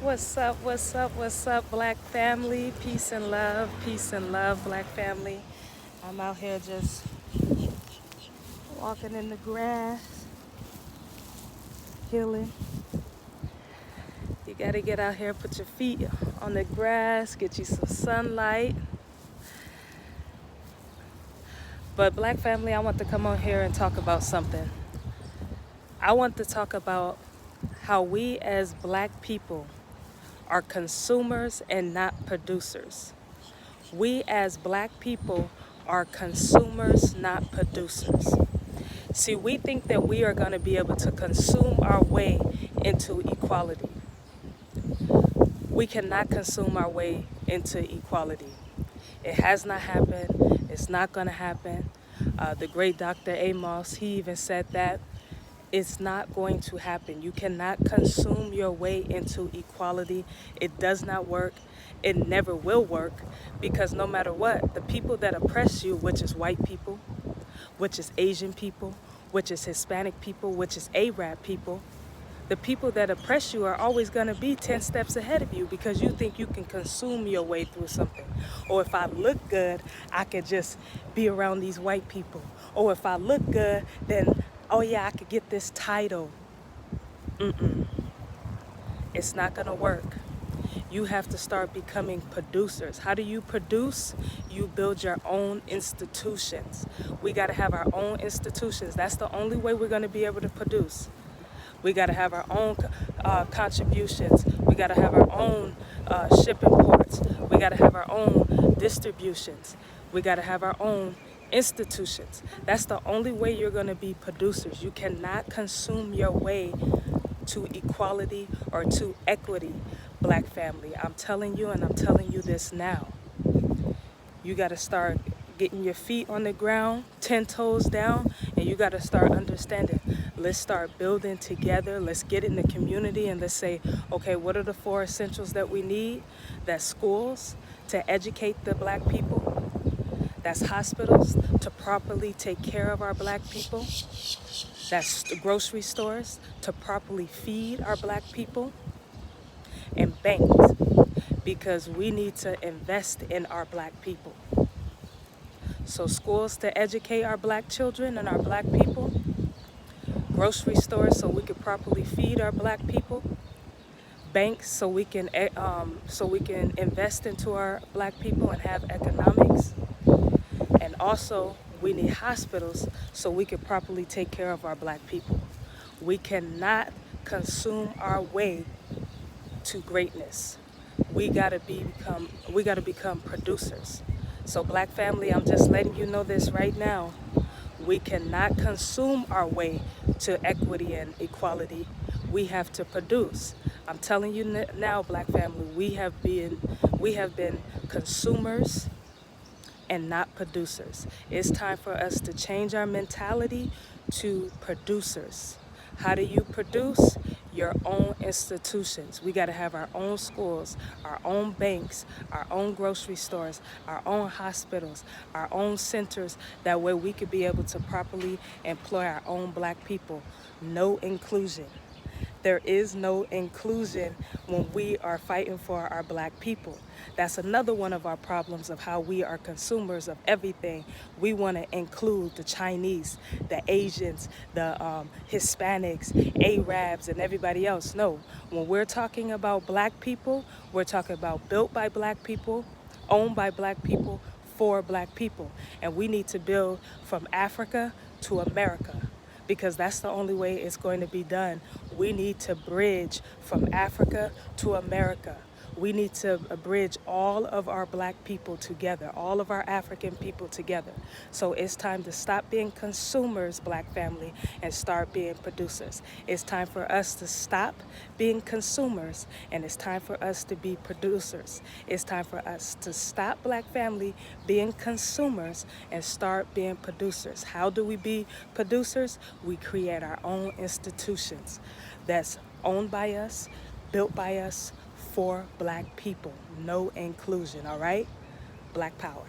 What's up, Black family? Peace and love, Black family. I'm out here just walking in the grass, healing. You gotta get out here, put your feet on the grass, get you some sunlight. But, Black family, I want to come on here and talk about something. I want to talk about how we as Black people are consumers and not producers. We as Black people are consumers, not producers. See, we think that we are going to be able to consume our way into equality. We cannot consume our way into equality. It has not happened. It's not going to happen. The great Dr. Amos, he even said that it's not going to happen. You cannot consume your way into equality. It does not work. It never will work, because no matter what, the people that oppress you, which is white people, which is Asian people, which is Hispanic people, which is Arab people, the people that oppress you are always going to be 10 steps ahead of you, because you think you can consume your way through something. Or if I look good, I could just be around these white people. Or if I look good, then, oh yeah, I could get this title. It's not going to work. You have to start becoming producers. How do you produce? You build your own institutions. We got to have our own institutions. That's the only way we're going to be able to produce. We got to have our own contributions. We got to have our own shipping ports. We got to have our own distributions. We got to have our own institutions. That's the only way you're going to be producers. You cannot consume your way to equality or to equity, Black family. I'm telling you, and I'm telling you this now. You got to start getting your feet on the ground, 10 toes down, and you got to start understanding. Let's start building together. Let's get in the community and let's say, okay, what are the 4 essentials that we need? That's schools to educate the Black people. That's hospitals to properly take care of our Black people. That's the grocery stores to properly feed our Black people. And banks, because we need to invest in our Black people. So schools to educate our Black children and our Black people. Grocery stores so we can properly feed our Black people. Banks so we can invest into our Black people and have economics. And also we need hospitals so we can properly take care of our Black people. We cannot consume our way to greatness. We gotta become producers. So Black family, I'm just letting you know this right now. We cannot consume our way to equity and equality. We have to produce. I'm telling you now, Black family, we have been consumers and not producers. It's time for us to change our mentality to producers. How do you produce? Your own institutions. We got to have our own schools, our own banks, our own grocery stores, our own hospitals, our own centers. That way we could be able to properly employ our own Black people. No inclusion. There is no inclusion when we are fighting for our Black people. That's another one of our problems of how we are consumers of everything. We want to include the Chinese, the Asians, the Hispanics, Arabs, and everybody else. No, when we're talking about Black people, we're talking about built by Black people, owned by Black people, for Black people. And we need to build from Africa to America, because that's the only way it's going to be done. We need to bridge from Africa to America. We need to bridge all of our Black people together, all of our African people together. So it's time to stop being consumers, Black family, and start being producers. It's time for us to stop being consumers, and it's time for us to be producers. It's time for us to stop, Black family, being consumers and start being producers. How do we be producers? We create our own institutions that's owned by us, built by us, for Black people. No inclusion, all right? Black power.